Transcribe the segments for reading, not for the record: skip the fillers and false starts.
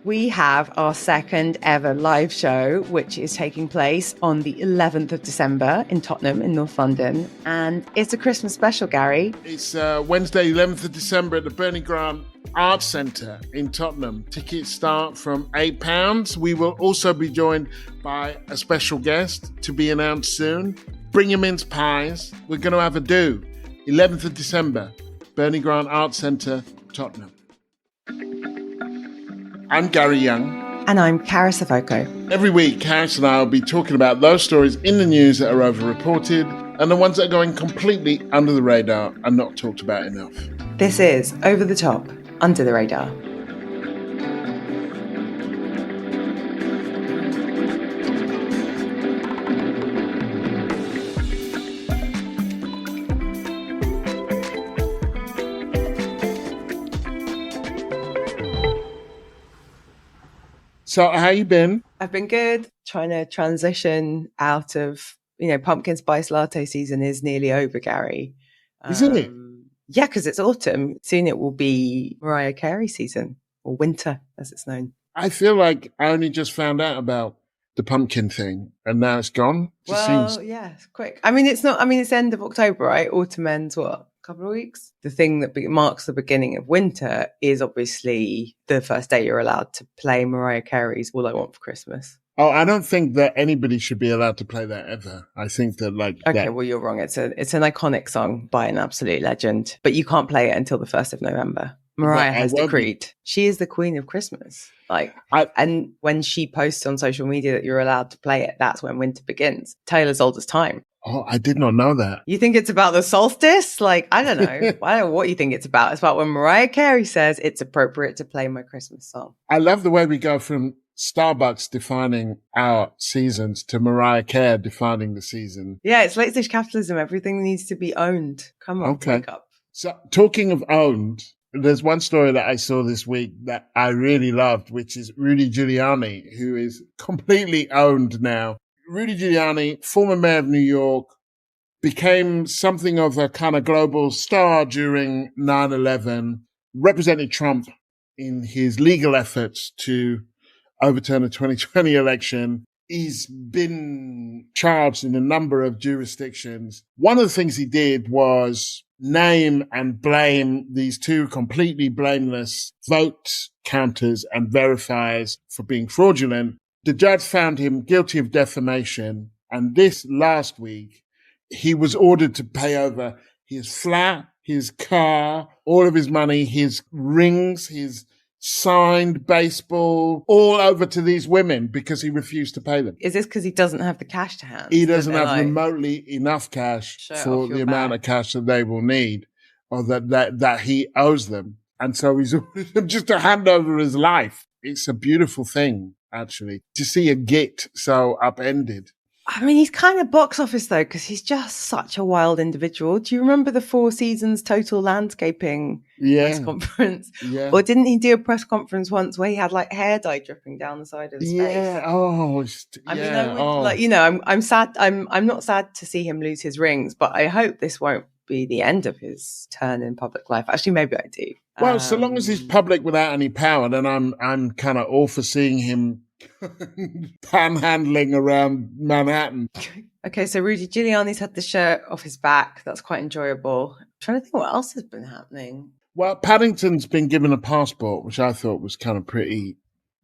We have our second ever live show, which is taking place on the 11th of December in Tottenham in North London. And it's a Christmas special, Gary. It's Wednesday, 11th of December at the Bernie Grant Arts Centre in Tottenham. Tickets start from £8. We will also be joined by a special guest to be announced soon. Bring your mince pies. We're going to have a do. 11th of December, Bernie Grant Arts Centre, Tottenham. I'm Gary Young. And I'm Carys. Every week, Carys and I will be talking about those stories in the news that are overreported and the ones that are going completely under the radar and not talked about enough. This is Over the Top, Under the Radar. So how you been? I've been good. Trying to transition out of, pumpkin spice latte season is nearly over, Gary. Isn't it? Yeah, because it's autumn. Soon it will be Mariah Carey season, or winter, as it's known. I feel like I only just found out about the pumpkin thing, and now it's gone. Yeah, it's quick. It's the end of October, right? Autumn ends, what? Couple of weeks. The thing that marks the beginning of winter is obviously the first day you're allowed to play Mariah Carey's All I Want for Christmas. Oh, I don't think that anybody should be allowed to play that ever. I think that well, you're wrong. It's an iconic song by an absolute legend, but you can't play it until the 1st of November. Mariah has decreed she is the queen of Christmas. And when she posts on social media that you're allowed to play it, that's when winter begins. Taylor's old as time. Oh, I did not know that. You think it's about the solstice? I don't know. I don't know what you think it's about. It's about when Mariah Carey says it's appropriate to play my Christmas song. I love the way we go from Starbucks defining our seasons to Mariah Carey defining the season. Yeah, it's late stage capitalism. Everything needs to be owned. Come on, wake up. So talking of owned, there's one story that I saw this week that I really loved, which is Rudy Giuliani, who is completely owned now. Rudy Giuliani, former mayor of New York, became something of a kind of global star during 9/11, represented Trump in his legal efforts to overturn the 2020 election. He's been charged in a number of jurisdictions. One of the things he did was name and blame these two completely blameless vote counters and verifiers for being fraudulent. The judge found him guilty of defamation, and this last week, he was ordered to pay over his flat, his car, all of his money, his rings, his signed baseball, all over to these women because he refused to pay them. Is this because he doesn't have the cash to hand? He doesn't have remotely enough cash for the amount of cash that they will need or that he owes them. And so he's ordered them just to hand over his life. It's a beautiful thing, actually, to see a git so upended. He's kind of box office, though, because he's just such a wild individual. Do you remember the 4 Seasons Total Landscaping press conference? Yeah. Or didn't he do a press conference once where he had hair dye dripping down the side of his face? I'm sad. I'm not sad to see him lose his rings, but I hope this won't be the end of his turn in public life. Actually, maybe I do. Well, so long as he's public without any power, then I'm kind of all for seeing him panhandling around Manhattan. Okay, so Rudy Giuliani's had the shirt off his back. That's quite enjoyable. I'm trying to think what else has been happening. Well, Paddington's been given a passport, which I thought was kind of pretty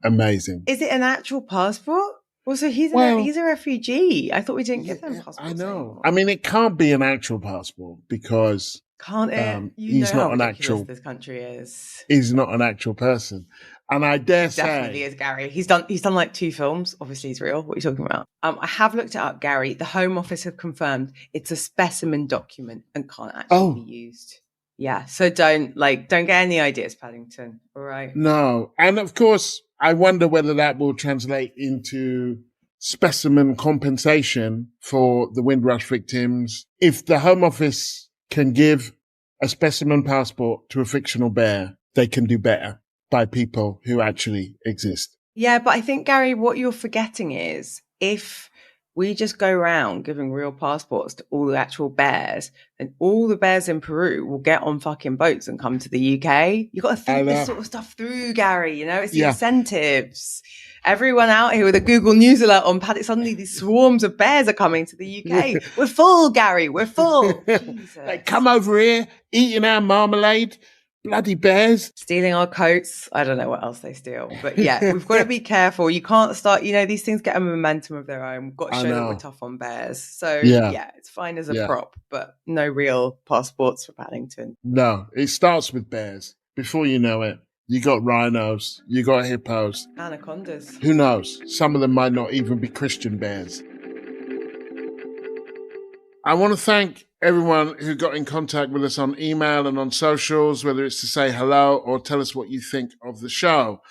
amazing. Is it an actual passport? Also, he's a refugee. I thought we didn't give them passports. I know. Anymore. It can't be an actual passport because can't it? He's not an actual. This country is. He's not an actual person. And I dare say... Definitely is, Gary. He's done 2 films. Obviously, he's real. What are you talking about? I have looked it up, Gary. The Home Office have confirmed it's a specimen document and can't actually be used. Yeah, so don't get any ideas, Paddington. All right? No. And, of course, I wonder whether that will translate into specimen compensation for the Windrush victims. If the Home Office can give a specimen passport to a fictional bear, they can do better by people who actually exist. Yeah, but I think, Gary, what you're forgetting is if we just go around giving real passports to all the actual bears, and all the bears in Peru will get on fucking boats and come to the UK. You've got to think this sort of stuff through, Gary. It's the incentives. Everyone out here with a Google News alert on Paddington, suddenly these swarms of bears are coming to the UK. We're full, Gary. We're full. Jesus. They come over here, eating our marmalade. Bloody bears. Stealing our coats. I don't know what else they steal. But yeah, we've got to be careful. You can't start, these things get a momentum of their own. We've got to show that we're tough on bears. So yeah it's fine as a prop, but no real passports for Paddington. No, it starts with bears. Before you know it, you got rhinos, you got hippos. Anacondas. Who knows? Some of them might not even be Christian bears. I want to thank everyone who got in contact with us on email and on socials, whether it's to say hello or tell us what you think of the show.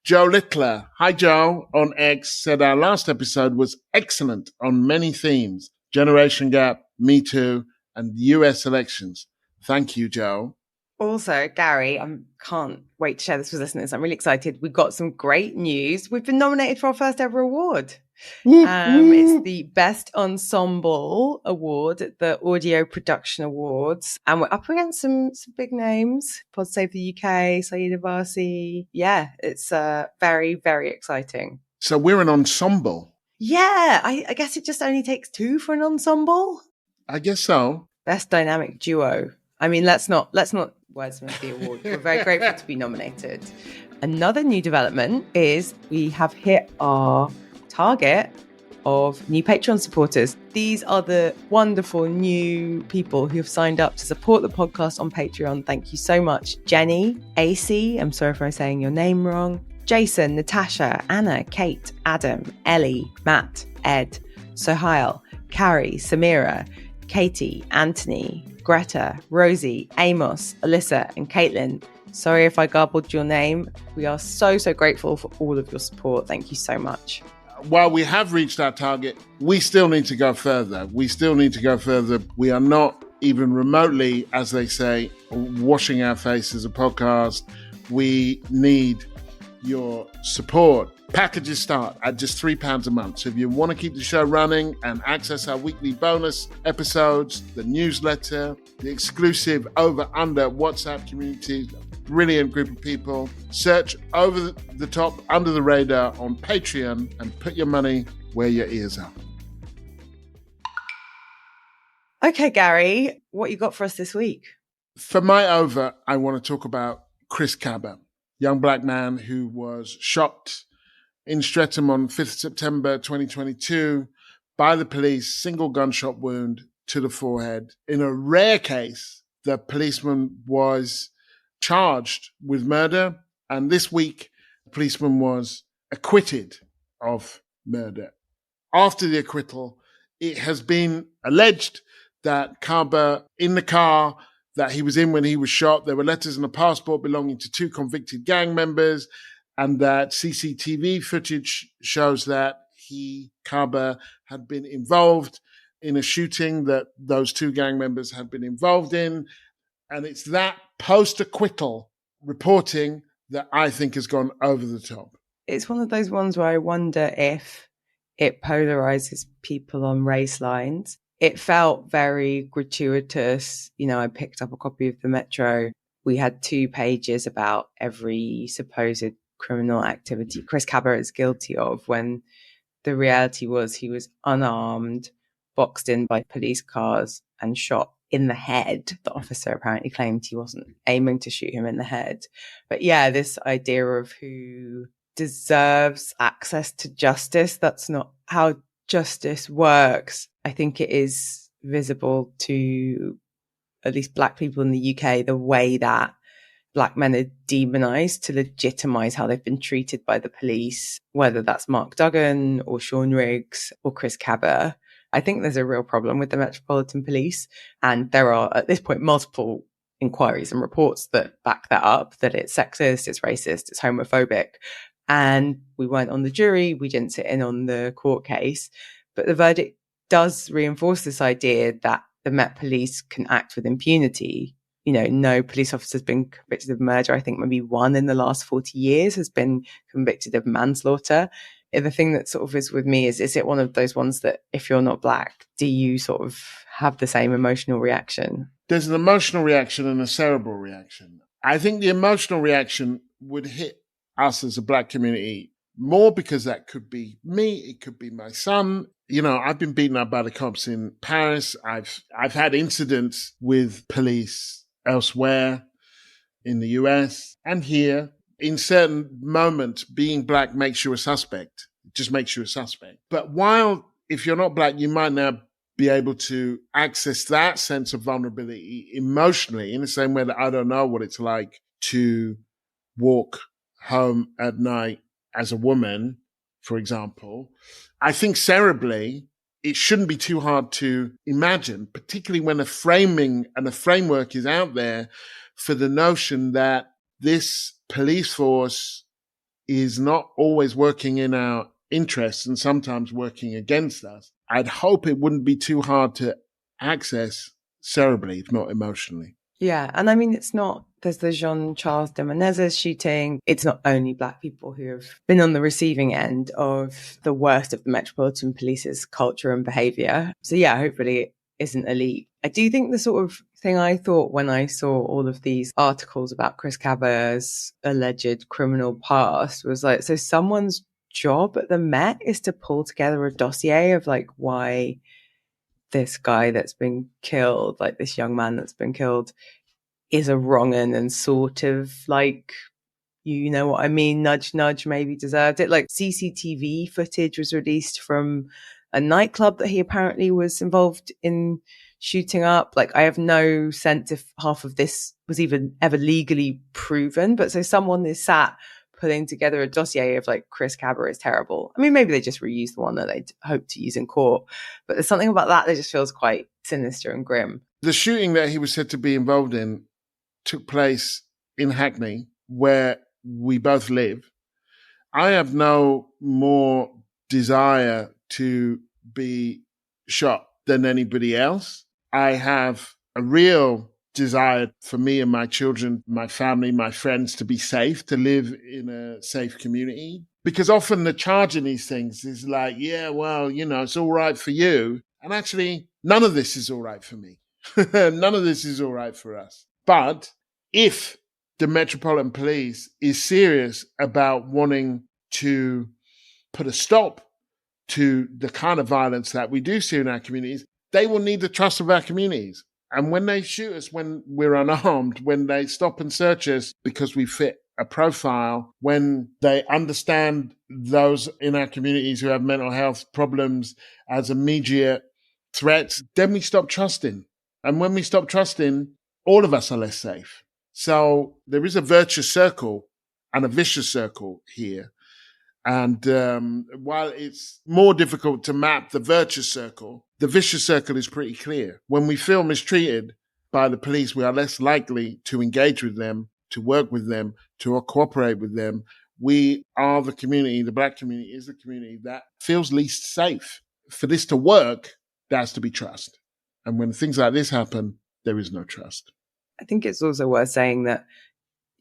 Joe Littler, hi Joe, on X, said our last episode was excellent on many themes: generation gap, Me Too, and US elections. Thank you, Joe. Also, Gary, I can't wait to share this with listeners. I'm really excited. We've got some great news. We've been nominated for our first ever award. It's the Best Ensemble Award at the Audio Production Awards. And we're up against some big names. Pod Save the UK, Sayeeda Varsi. Yeah, it's very, very exciting. So we're an ensemble. Yeah, I guess it just only takes two for an ensemble. I guess so. Best Dynamic Duo. I mean, let's not wordsmith the award. We're very grateful to be nominated. Another new development is we have hit our target of new Patreon supporters. These are the wonderful new people who have signed up to support the podcast on Patreon. Thank you so much. Jenny, AC, I'm sorry if I'm saying your name wrong, Jason, Natasha, Anna, Kate, Adam, Ellie, Matt, Ed, Sohail, Carrie, Samira, Katie, Anthony, Greta, Rosie, Amos, Alyssa, and Caitlin. Sorry if I garbled your name. We are so grateful for all of your support. Thank you so much. While we have reached our target, we still need to go further. We are not even remotely, as they say, washing our face as a podcast. We need your support. Packages start at just £3 a month. So if you want to keep the show running and access our weekly bonus episodes, the newsletter, the exclusive over-under WhatsApp community, brilliant group of people, search Over the Top, Under the Radar on Patreon and put your money where your ears are. Okay, Gary, what you got for us this week? For my over, I want to talk about Chris Kaba, young black man who was shot in Streatham on 5th September 2022 by the police, single gunshot wound to the forehead. In a rare case, the policeman was charged with murder, and this week, the policeman was acquitted of murder. After the acquittal, it has been alleged that Kaba, in the car that he was in when he was shot, there were letters and a passport belonging to two convicted gang members, and that CCTV footage shows that Kaba, had been involved in a shooting that those two gang members had been involved in. And it's that post-acquittal reporting that I think has gone over the top. It's one of those ones where I wonder if it polarizes people on race lines. It felt very gratuitous. I picked up a copy of the Metro. We had 2 pages about every supposed criminal activity Chris Kaba is guilty of, when the reality was he was unarmed, boxed in by police cars and shot in the head. The officer apparently claimed he wasn't aiming to shoot him in the head. But yeah, this idea of who deserves access to justice, that's not how justice works. I think it is visible to at least black people in the UK, the way that black men are demonized to legitimize how they've been treated by the police, whether that's Mark Duggan or Sean Riggs or Chris Kaba. I think there's a real problem with the Metropolitan Police. And there are, at this point, multiple inquiries and reports that back that up, that it's sexist, it's racist, it's homophobic. And we weren't on the jury. We didn't sit in on the court case. But the verdict does reinforce this idea that the Met Police can act with impunity. No police officer has been convicted of murder. I think maybe one in the last 40 years has been convicted of manslaughter. The thing that sort of is with me is it one of those ones that if you're not Black, do you sort of have the same emotional reaction? There's an emotional reaction and a cerebral reaction. I think the emotional reaction would hit us as a Black community more because that could be me, it could be my son. You know, I've been beaten up by the cops in Paris. I've had incidents with police elsewhere in the US and here. In certain moments, being Black makes you a suspect. It just makes you a suspect. But if you're not Black, you might now be able to access that sense of vulnerability emotionally in the same way that I don't know what it's like to walk home at night as a woman, for example. I think cerebrally, it shouldn't be too hard to imagine, particularly when a framing and a framework is out there for the notion that this police force is not always working in our interests and sometimes working against us. I'd hope it wouldn't be too hard to access cerebrally, if not emotionally. Yeah. And I mean, there's the Jean-Charles de Menezes shooting. It's not only Black people who have been on the receiving end of the worst of the Metropolitan Police's culture and behaviour. So yeah, hopefully it isn't elite. I do think the sort of thing I thought when I saw all of these articles about Chris Kaba's alleged criminal past was like, so someone's job at the Met is to pull together a dossier of like why this guy that's been killed, like this young man that's been killed, is a wrong-un and sort of like, you know what I mean, nudge, nudge, maybe deserved it. Like CCTV footage was released from a nightclub that he apparently was involved in shooting up. Like I have no sense if half of this was even ever legally proven, but so someone is sat putting together a dossier of like Chris Kaba is terrible. I mean, maybe they just reused the one that they'd hoped to use in court, but there's something about that just feels quite sinister and grim. The shooting that he was said to be involved in took place in Hackney, where we both live. I have no more desire to be shot than anybody else. I have a real desire for me and my children, my family, my friends to be safe, to live in a safe community. Because often the charge in these things is like, yeah, well, you know, it's all right for you. And actually, none of this is all right for me. None of this is all right for us. But if the Metropolitan Police is serious about wanting to put a stop to the kind of violence that we do see in our communities, they will need the trust of our communities. And when they shoot us when we're unarmed, when they stop and search us because we fit a profile, when they understand those in our communities who have mental health problems as immediate threats, then we stop trusting. And when we stop trusting, all of us are less safe. So there is a virtuous circle and a vicious circle here. And while it's more difficult to map the virtuous circle, the vicious circle is pretty clear. When we feel mistreated by the police, we are less likely to engage with them, to work with them, to cooperate with them. We are the community, the Black community is the community that feels least safe. For this to work, there has to be trust. And when things like this happen, there is no trust. I think it's also worth saying that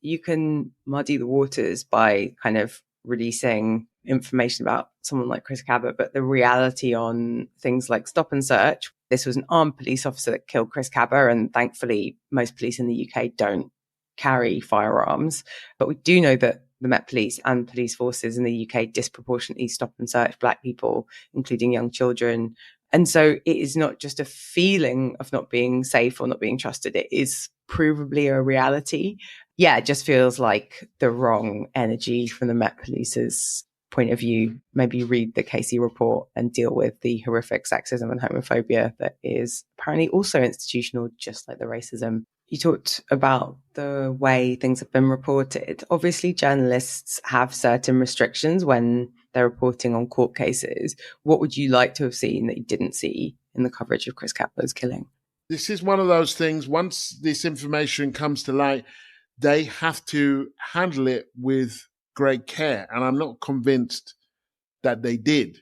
you can muddy the waters by kind of releasing information about someone like Chris Kaba, but the reality on things like stop and search, this was an armed police officer that killed Chris Kaba, and thankfully most police in the UK don't carry firearms. But we do know that the Met Police and police forces in the UK disproportionately stop and search Black people, including young children. And so it is not just a feeling of not being safe or not being trusted. It is provably a reality. Yeah, it just feels like the wrong energy from the Met Police's point of view. Maybe read the Casey report and deal with the horrific sexism and homophobia that is apparently also institutional, just like the racism. You talked about the way things have been reported. Obviously, journalists have certain restrictions when they're reporting on court cases. What would you like to have seen that you didn't see in the coverage of Chris Kaba's killing? This is one of those things, once this information comes to light, they have to handle it with great care. And I'm not convinced that they did.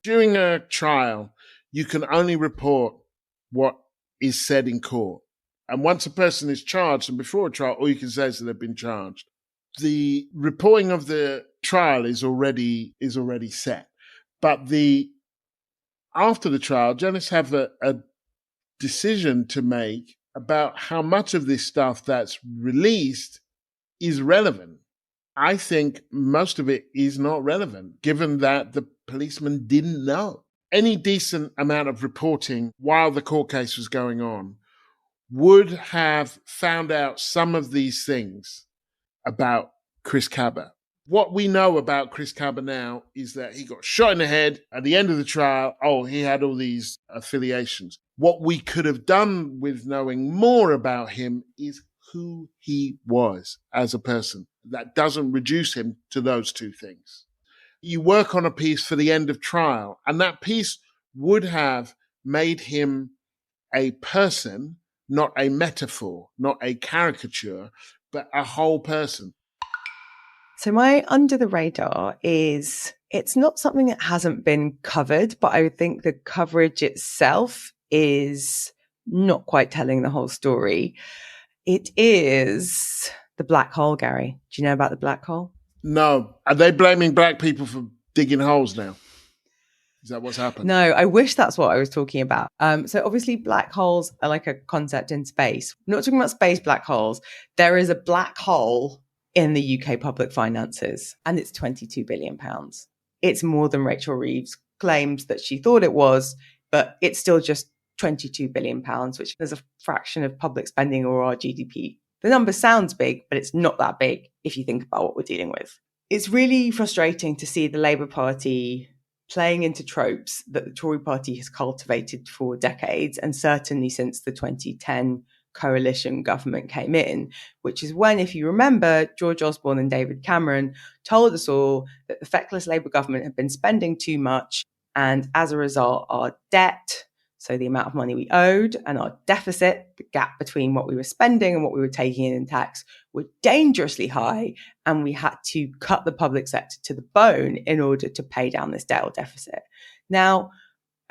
During a trial, you can only report what is said in court. And once a person is charged, and before a trial, all you can say is that they've been charged. the reporting of the trial is already set. But after the trial, journalists have a decision to make about how much of this stuff that's released is relevant. I think most of it is not relevant, given that the policeman didn't know. Any decent amount of reporting while the court case was going on would have found out some of these things about Chris Kaba. What we know about Chris Kaba now is that he got shot in the head at the end of the trial. Oh, he had all these affiliations. What we could have done with knowing more about him is who he was as a person. That doesn't reduce him to those two things. You work on a piece for the end of trial, and that piece would have made him a person, not a metaphor, not a caricature, but a whole person. So my under the radar is, it's not something that hasn't been covered, but I think the coverage itself is not quite telling the whole story. It is the black hole, Gary. Do you know about the black hole? No. Are they blaming black people for digging holes now? Is that what's happened? No, I wish that's what I was talking about. So obviously black holes are like a concept in space. I'm not talking about space black holes. There is a black hole in the UK public finances, and it's £22 billion. It's more than Rachel Reeves claims that she thought it was, but it's still just £22 billion, which is a fraction of public spending or our GDP. The number sounds big, but it's not that big if you think about what we're dealing with. It's really frustrating to see the Labour Party playing into tropes that the Tory party has cultivated for decades, and certainly since the 2010 coalition government came in, which is when, if you remember, George Osborne and David Cameron told us all that the feckless Labour government had been spending too much, and as a result, our debt, so the amount of money we owed, and our deficit, the gap between what we were spending and what we were taking in tax, were dangerously high, and we had to cut the public sector to the bone in order to pay down this debt or deficit. Now,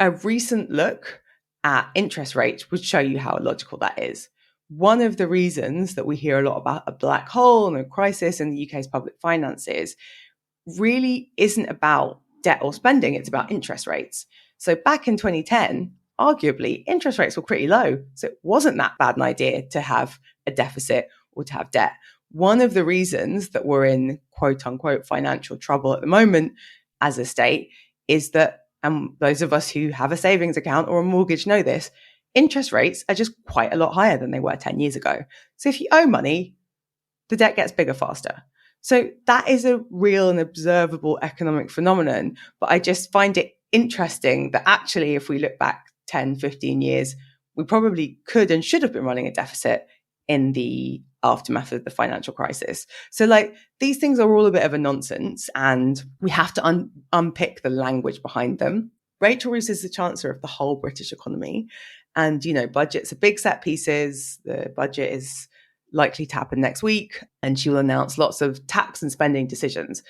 a recent look at interest rates would show you how illogical that is. One of the reasons that we hear a lot about a black hole and a crisis in the UK's public finances really isn't about debt or spending, it's about interest rates. So back in 2010, arguably, interest rates were pretty low. So it wasn't that bad an idea to have a deficit or to have debt. One of the reasons that we're in quote unquote financial trouble at the moment as a state is that, and those of us who have a savings account or a mortgage know this, interest rates are just quite a lot higher than they were 10 years ago. So if you owe money, the debt gets bigger faster. So that is a real and observable economic phenomenon. But I just find it interesting that actually, if we look back 10, 15 years, we probably could and should have been running a deficit in the aftermath of the financial crisis. So like, these things are all a bit of a nonsense, and we have to unpick the language behind them. Rachel Reeves is the Chancellor of the whole British economy. And, you know, budgets are big set pieces. The budget is likely to happen next week, and she will announce lots of tax and spending decisions.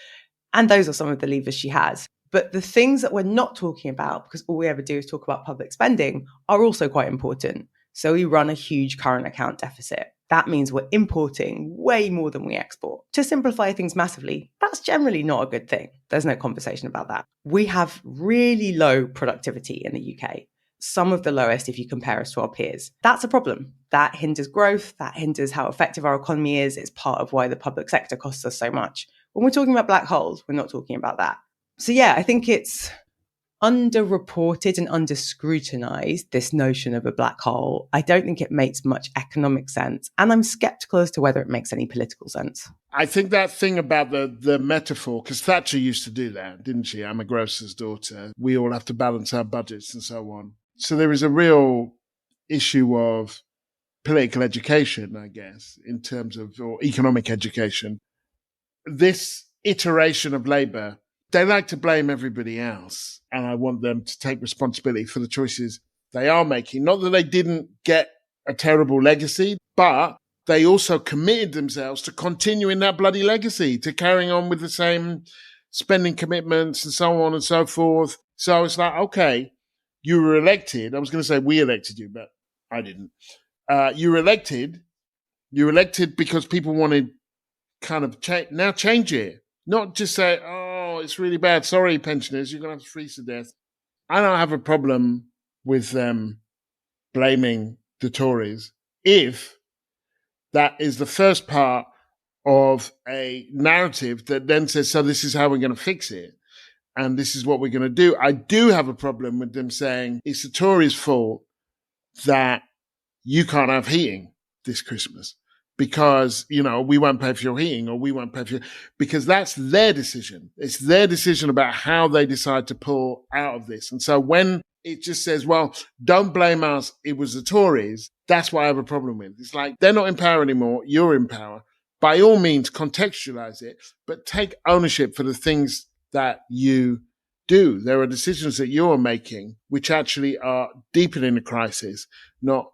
And those are some of the levers she has. But the things that we're not talking about, because all we ever do is talk about public spending, are also quite important. So we run a huge current account deficit. That means we're importing way more than we export. To simplify things massively, that's generally not a good thing. There's no conversation about that. We have really low productivity in the UK. Some of the lowest if you compare us to our peers. That's a problem. That hinders growth. That hinders how effective our economy is. It's part of why the public sector costs us so much. When we're talking about black holes, we're not talking about that. So yeah, I think it's underreported and under-scrutinized, this notion of a black hole. I don't think it makes much economic sense. And I'm skeptical as to whether it makes any political sense. I think that thing about the metaphor, because Thatcher used to do that, didn't she? I'm a grocer's daughter. We all have to balance our budgets and so on. So there is a real issue of political education, I guess, in terms of, or economic education. This iteration of Labour, they like to blame everybody else. And I want them to take responsibility for the choices they are making. Not that they didn't get a terrible legacy, but they also committed themselves to continuing that bloody legacy, to carrying on with the same spending commitments and so on and so forth. So it's like, okay, you were elected. I was going to say we elected you, but I didn't. You were elected because people wanted kind of change it. Not just say, oh, it's really bad. Sorry, pensioners, you're going to have to freeze to death. I don't have a problem with them blaming the Tories if that is the first part of a narrative that then says, so this is how we're going to fix it. And this is what we're going to do. I do have a problem with them saying it's the Tories' fault that you can't have heating this Christmas because, we won't pay for your heating or we won't pay for because that's their decision. It's their decision about how they decide to pull out of this. And so when it just says, well, don't blame us, it was the Tories, that's what I have a problem with. It's like, they're not in power anymore, you're in power. By all means, contextualize it, but take ownership for the things that you do. There are decisions that you're making which actually are deepening the crisis, not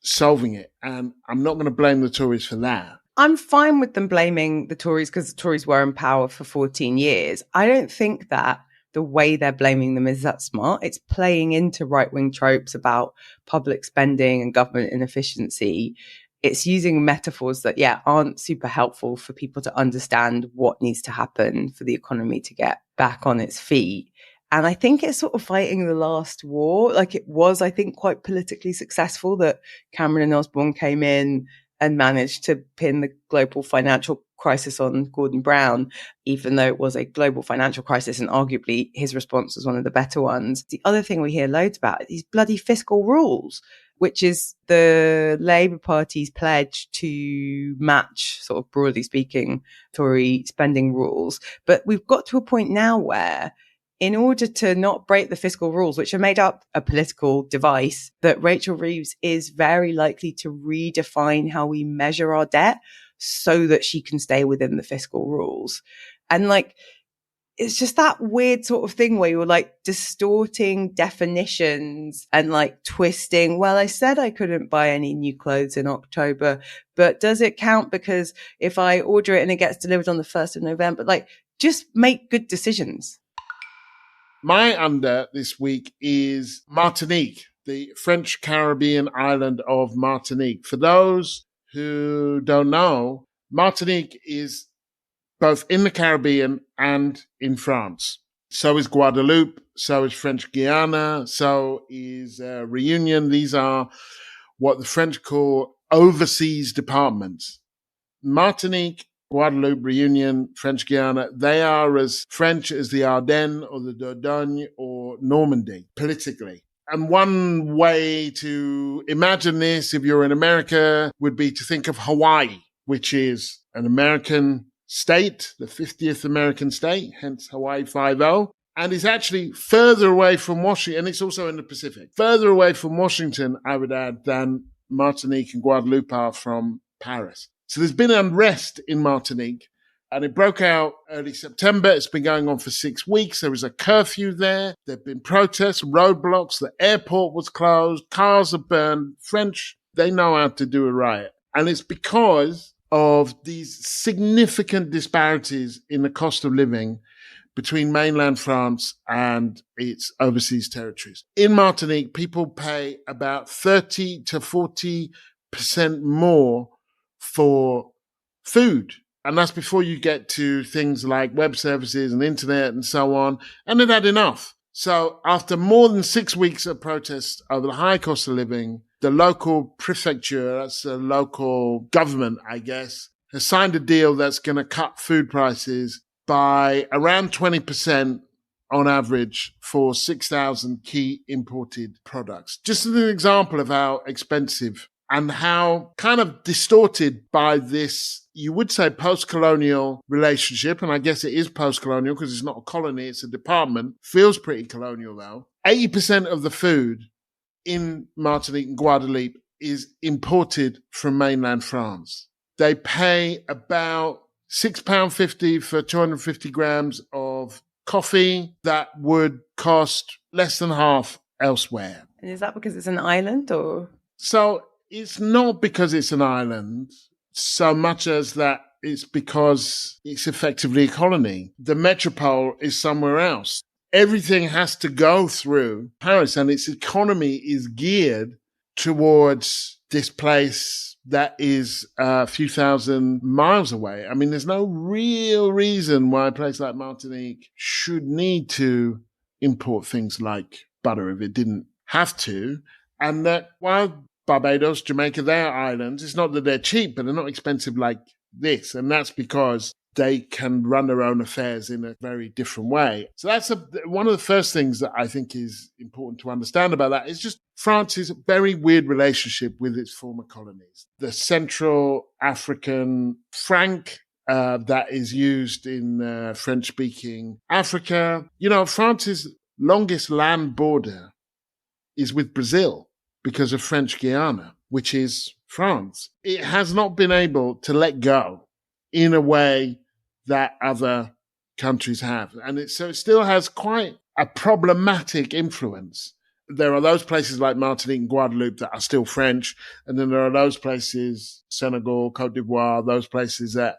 solving it. And I'm not going to blame the Tories for that. I'm fine with them blaming the Tories because the Tories were in power for 14 years. I don't think that the way they're blaming them is that smart. It's playing into right-wing tropes about public spending and government inefficiency. It's using metaphors that, aren't super helpful for people to understand what needs to happen for the economy to get back on its feet. And I think it's sort of fighting the last war. Like it was, I think, quite politically successful that Cameron and Osborne came in and managed to pin the global financial crisis on Gordon Brown, even though it was a global financial crisis and arguably his response was one of the better ones. The other thing we hear loads about are these bloody fiscal rules, which is the Labour Party's pledge to match, sort of broadly speaking, Tory spending rules. But we've got to a point now where in order to not break the fiscal rules, which are made up a political device, that Rachel Reeves is very likely to redefine how we measure our debt so that she can stay within the fiscal rules. And it's just that weird sort of thing where you're distorting definitions and twisting. Well, I said I couldn't buy any new clothes in October, but does it count because if I order it and it gets delivered on the 1st of November, just make good decisions. My under this week is Martinique, the French Caribbean island of Martinique. For those who don't know, Martinique is both in the Caribbean and in France. So is Guadeloupe, so is French Guiana, so is Réunion. These are what the French call overseas departments. Martinique, Guadeloupe, Réunion, French Guiana, they are as French as the Ardennes or the Dordogne or Normandy, politically. And one way to imagine this, if you're in America, would be to think of Hawaii, which is an American state, the 50th American state, hence Hawaii 5-0, and is actually further away from Washington, and it's also in the Pacific, further away from Washington, I would add, than Martinique and Guadeloupe are from Paris. So there's been unrest in Martinique, and it broke out early September. It's been going on for 6 weeks. There was a curfew there. There have been protests, roadblocks. The airport was closed. Cars are burned. French, they know how to do a riot. And it's because of these significant disparities in the cost of living between mainland France and its overseas territories. In Martinique, people pay about 30 to 40% more for food. And that's before you get to things like web services and internet and so on. And it had enough. So after more than 6 weeks of protests over the high cost of living, the local prefecture, that's the local government, I guess, has signed a deal that's going to cut food prices by around 20% on average for 6,000 key imported products. Just as an example of how expensive and how kind of distorted by this, you would say, post-colonial relationship, and I guess it is post-colonial because it's not a colony, it's a department, feels pretty colonial though. 80% of the food in Martinique and Guadeloupe is imported from mainland France. They pay about £6.50 for 250 grams of coffee that would cost less than half elsewhere. And is that because it's an island or? So it's not because it's an island so much as that it's because it's effectively a colony. The metropole is somewhere else. Everything has to go through Paris, and its economy is geared towards this place that is a few thousand miles away. I mean, there's no real reason why a place like Martinique should need to import things like butter if it didn't have to. And that while Barbados, Jamaica, they're islands, it's not that they're cheap, but they're not expensive like this. And that's because they can run their own affairs in a very different way. So that's one of the first things that I think is important to understand about that is just France's very weird relationship with its former colonies. The Central African franc that is used in French-speaking Africa. You know, France's longest land border is with Brazil because of French Guiana, which is France. It has not been able to let go in a way that other countries have. And so it still has quite a problematic influence. There are those places like Martinique and Guadeloupe that are still French. And then there are those places, Senegal, Cote d'Ivoire, those places that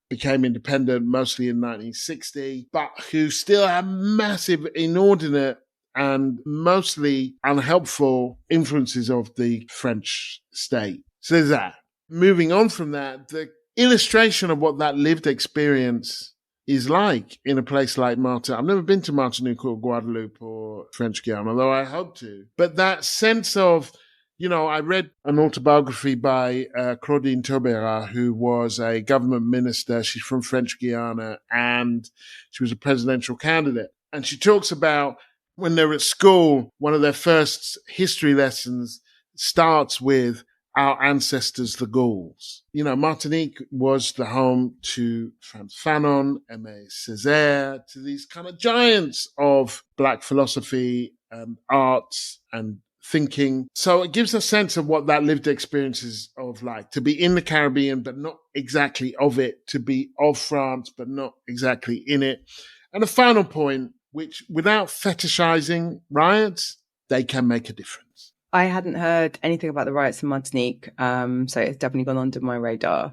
became independent mostly in 1960, but who still have massive, inordinate, and mostly unhelpful influences of the French state. So there's that. Moving on from that, the illustration of what that lived experience is like in a place like Martinique. I've never been to Martinique or Guadeloupe or French Guiana, although I hope to. But that sense of, you know, I read an autobiography by Claudine Taubira, who was a government minister. She's from French Guiana, and she was a presidential candidate. And she talks about when they're at school, one of their first history lessons starts with our ancestors, the Gauls. You know, Martinique was the home to Frantz Fanon, Aimé Césaire, to these kind of giants of Black philosophy and arts and thinking. So it gives a sense of what that lived experience is of like, to be in the Caribbean, but not exactly of it, to be of France, but not exactly in it. And the final point, which without fetishizing riots, they can make a difference. I hadn't heard anything about the riots in Martinique, so it's definitely gone under my radar.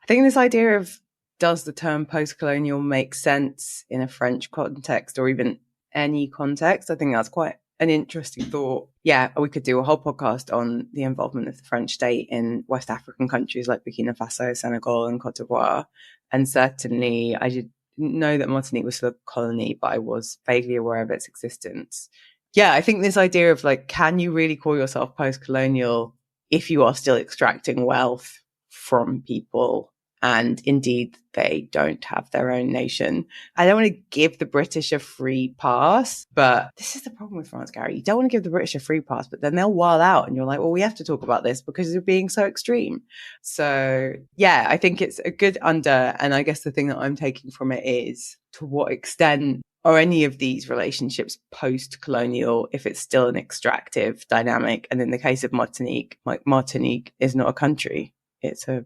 I think this idea of does the term post-colonial make sense in a French context or even any context, I think that's quite an interesting thought. Yeah, we could do a whole podcast on the involvement of the French state in West African countries like Burkina Faso, Senegal and Cote d'Ivoire. And certainly I didn't know that Martinique was a colony, but I was vaguely aware of its existence. Yeah, I think this idea of like, can you really call yourself post-colonial if you are still extracting wealth from people and indeed they don't have their own nation? I don't want to give the British a free pass, but this is the problem with France, Gary. You don't want to give the British a free pass, but then they'll wild out and you're like, well, we have to talk about this because you're being so extreme. So yeah, I think it's a good under, and I guess the thing that I'm taking from it is to what extent are any of these relationships post-colonial if it's still an extractive dynamic? And in the case of Martinique, like Martinique is not a country. It's a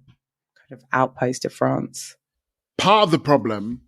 kind of outpost of France. Part of the problem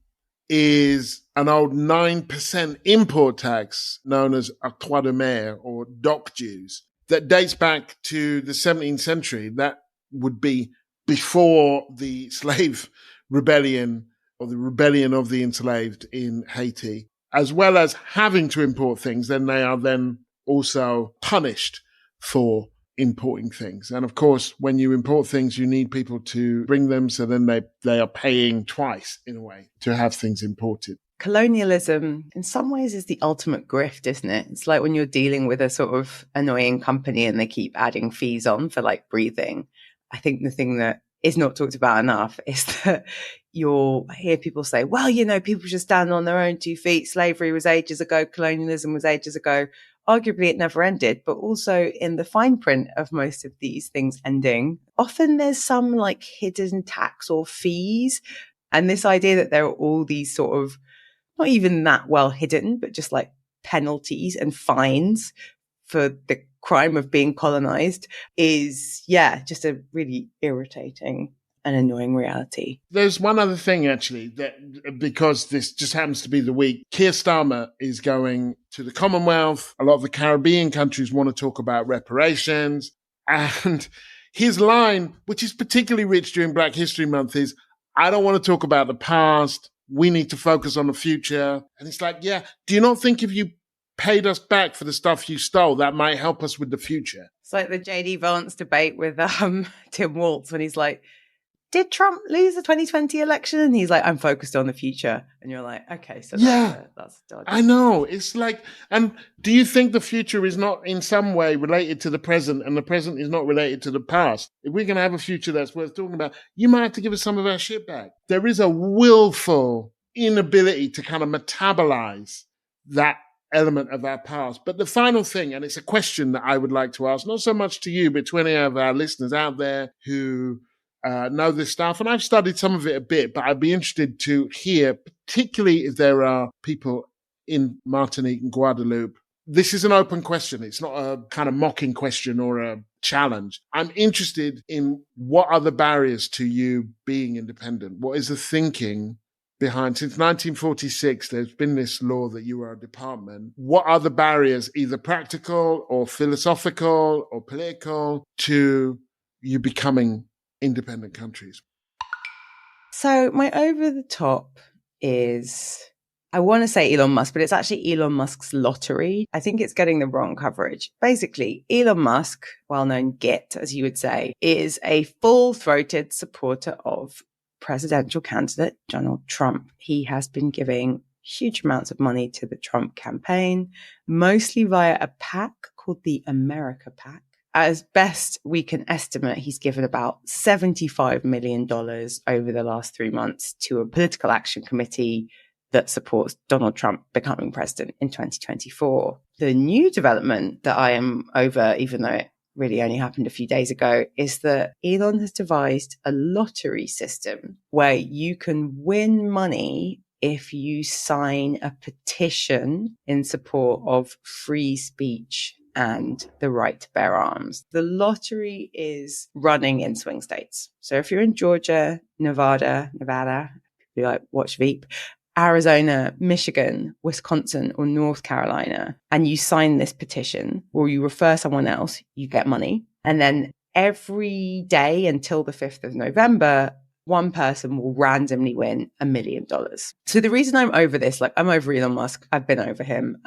is an old 9% import tax known as octroi de mer or dock dues that dates back to the 17th century. That would be before the slave rebellion or the rebellion of the enslaved in Haiti, as well as having to import things, then they are then also punished for importing things. And of course, when you import things, you need people to bring them. So then they are paying twice in a way to have things imported. Colonialism in some ways is the ultimate grift, isn't it? It's like when you're dealing with a sort of annoying company and they keep adding fees on for like breathing. I think the thing that is not talked about enough is that you'll hear people say, well, you know, people should stand on their own 2 feet. Slavery was ages ago. Colonialism was ages ago. Arguably, it never ended. But also in the fine print of most of these things ending, often there's some like hidden tax or fees. And this idea that there are all these sort of, not even that well hidden, but just like penalties and fines for the crime of being colonized is, yeah, just a really irritating and annoying reality. There's one other thing, actually, that because this just happens to be the week, Keir Starmer is going to the Commonwealth. A lot of the Caribbean countries want to talk about reparations. And his line, which is particularly rich during Black History Month, is, I don't want to talk about the past. We need to focus on the future. And it's like, yeah, do you not think if you paid us back for the stuff you stole, that might help us with the future? like the JD Vance debate with Tim Walz when he's like, did Trump lose the 2020 election? And he's like, I'm focused on the future. And you're like, okay, so that's dodgy. I know. It's like, and do you think the future is not in some way related to the present and the present is not related to the past? If we're going to have a future that's worth talking about, you might have to give us some of our shit back. There is a willful inability to kind of metabolize that element of our past. But the final thing, and it's a question that I would like to ask, not so much to you, but to any of our listeners out there who know this stuff, and I've studied some of it a bit, but I'd be interested to hear, particularly if there are people in Martinique and Guadeloupe. This is an open question. It's not a kind of mocking question or a challenge. I'm interested in what are the barriers to you being independent? What is the thinking behind? Since 1946, there's been this law that you are a department. What are the barriers, either practical or philosophical or political, to you becoming independent countries? So my over the top is, I want to say Elon Musk, but it's actually Elon Musk's lottery. I think it's getting the wrong coverage. Basically, Elon Musk, well-known Git, as you would say, is a full-throated supporter of presidential candidate Donald Trump. He has been giving huge amounts of money to the Trump campaign, mostly via a PAC called the America PAC. As best we can estimate, he's given about $75 million over the last 3 months to a political action committee that supports Donald Trump becoming president in 2024. The new development that I am over, even though it really only happened a few days ago, is that Elon has devised a lottery system where you can win money if you sign a petition in support of free speech and the right to bear arms. The lottery is running in swing states. So if you're in Georgia, Nevada, you like watch Veep, Arizona, Michigan, Wisconsin, or North Carolina, and you sign this petition or you refer someone else, you get money. And then every day until the 5th of November, one person will randomly win $1 million. So the reason I'm over this, like I'm over Elon Musk, I've been over him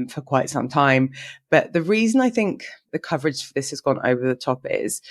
for quite some time. But the reason I think the coverage for this has gone over the top is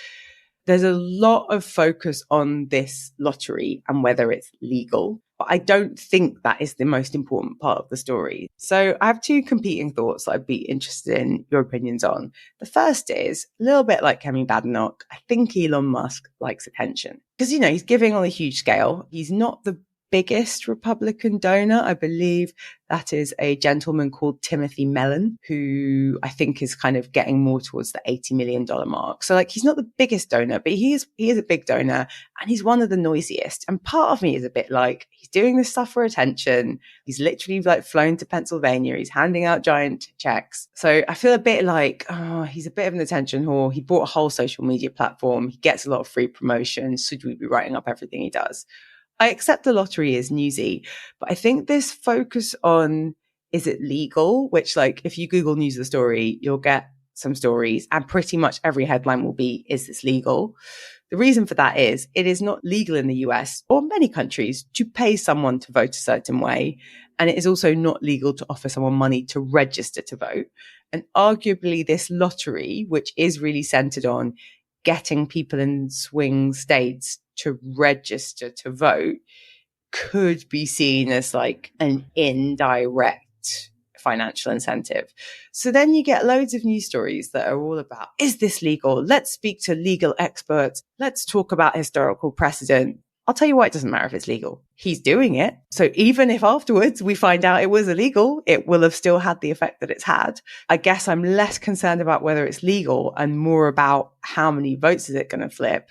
there's a lot of focus on this lottery and whether it's legal. But I don't think that is the most important part of the story. So I have two competing thoughts that I'd be interested in your opinions on. The first is a little bit like Kemi Badenoch. I think Elon Musk likes attention because, you know, he's giving on a huge scale. He's not the biggest Republican donor. I believe that is a gentleman called Timothy Mellon, who I think is kind of getting more towards the $80 million mark. So like, he's not the biggest donor, but he is a big donor and he's one of the noisiest. And part of me is a bit like, he's doing this stuff for attention. He's literally like flown to Pennsylvania. He's handing out giant checks. So I feel a bit like, oh, he's a bit of an attention whore. He bought a whole social media platform. He gets a lot of free promotion. Should we be writing up everything he does? I accept the lottery is newsy, but I think this focus on, is it legal? Which, like, if you Google news of the story, you'll get some stories and pretty much every headline will be, is this legal? The reason for that is it is not legal in the US or many countries to pay someone to vote a certain way. And it is also not legal to offer someone money to register to vote. And arguably this lottery, which is really centered on getting people in swing states to register to vote, could be seen as like an indirect financial incentive. So then you get loads of news stories that are all about, is this legal? Let's speak to legal experts. Let's talk about historical precedent. I'll tell you why it doesn't matter if it's legal. He's doing it. So even if afterwards we find out it was illegal, it will have still had the effect that it's had. I guess I'm less concerned about whether it's legal and more about how many votes is it going to flip.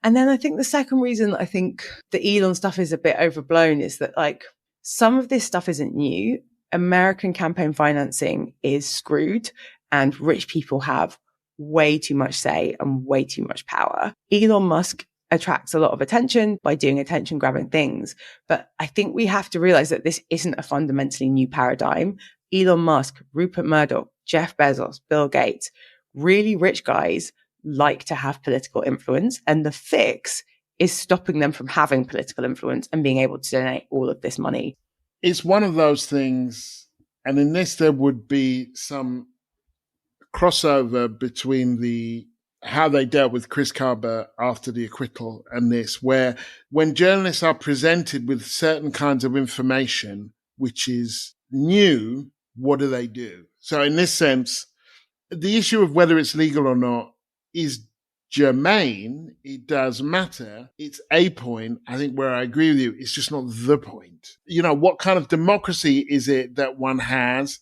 And then I think the second reason I think the Elon stuff is a bit overblown is that like some of this stuff isn't new. American campaign financing is screwed and rich people have way too much say and way too much power. Elon Musk attracts a lot of attention by doing attention grabbing things. But I think we have to realize that this isn't a fundamentally new paradigm. Elon Musk, Rupert Murdoch, Jeff Bezos, Bill Gates, really rich guys like to have political influence, and the fix is stopping them from having political influence and being able to donate all of this money. It's one of those things, and in this there would be some crossover between how they dealt with Chris Kaba after the acquittal and this, where when journalists are presented with certain kinds of information, which is new, what do? So in this sense, the issue of whether it's legal or not is germane. It does matter. It's a point, I think, where I agree with you. It's just not the point. What kind of democracy is it that one has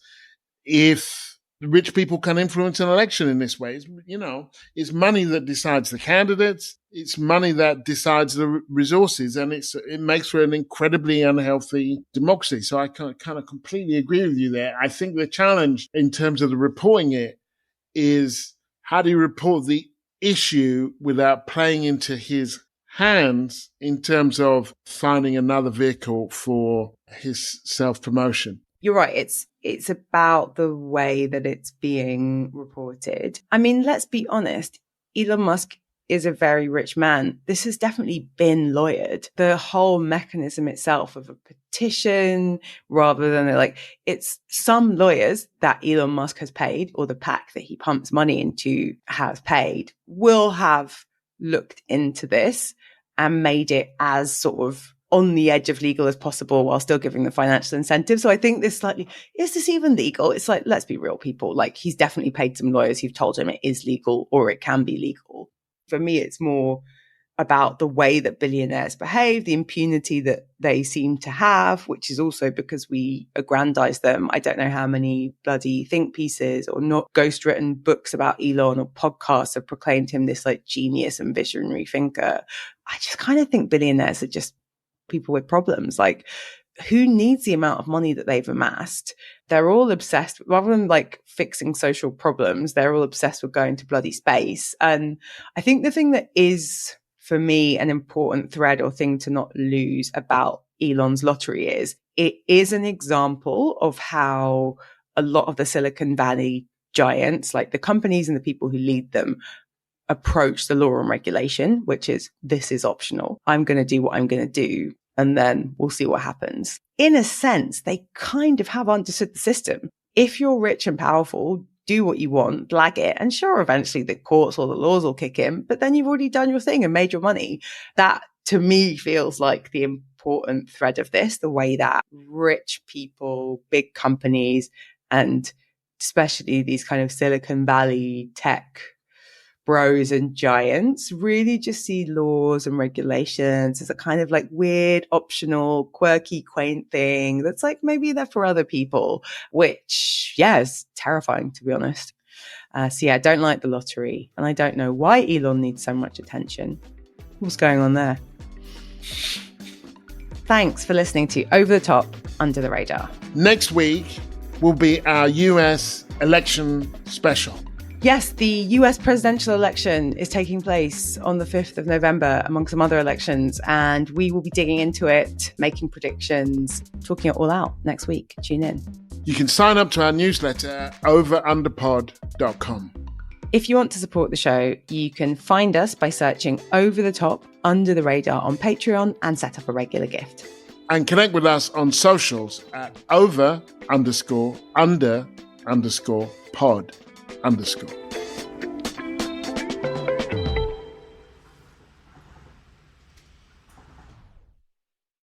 if rich people can influence an election in this way? It's money that decides the candidates. It's money that decides the resources, and it makes for an incredibly unhealthy democracy. So I kind of completely agree with you there. I think the challenge in terms of the reporting it is, how do you report the issue without playing into his hands in terms of finding another vehicle for his self-promotion? You're right. It's about the way that it's being reported. I mean, let's be honest. Elon Musk is a very rich man. This has definitely been lawyered. The whole mechanism itself of a petition, rather than it's some lawyers that Elon Musk has paid, or the PAC that he pumps money into has paid, will have looked into this and made it as sort of on the edge of legal as possible while still giving the financial incentive. So I think is this even legal? It's let's be real, people. He's definitely paid some lawyers who've told him it is legal or it can be legal. For me, it's more about the way that billionaires behave, the impunity that they seem to have, which is also because we aggrandize them. I don't know how many bloody think pieces or not ghost-written books about Elon or podcasts have proclaimed him this genius and visionary thinker. I just kind of think billionaires are just people with problems. Who needs the amount of money that they've amassed? They're all obsessed, rather than fixing social problems, they're all obsessed with going to bloody space. And I think the thing that is, for me, an important thread or thing to not lose about Elon's lottery is it is an example of how a lot of the Silicon Valley giants, the companies and the people who lead them, approach the law and regulation, which is, this is optional. I'm going to do what I'm going to do, and then we'll see what happens. In a sense, they kind of have understood the system. If you're rich and powerful, do what you want, blag it, and sure, eventually the courts or the laws will kick in, but then you've already done your thing and made your money. That, to me, feels like the important thread of this, the way that rich people, big companies, and especially these kind of Silicon Valley tech bros and giants really just see laws and regulations as a kind of weird, optional, quirky, quaint thing that's maybe there for other people, which, is terrifying, to be honest. So I don't like the lottery, and I don't know why Elon needs so much attention. What's going on there? Thanks for listening to Over the Top, Under the Radar. Next week will be our US election special. Yes, the US presidential election is taking place on the 5th of November, among some other elections, and we will be digging into it, making predictions, talking it all out next week. Tune in. You can sign up to our newsletter over underpod.com. If you want to support the show, you can find us by searching Over the Top, Under the Radar on Patreon and set up a regular gift. And connect with us on socials at over_under_pod_.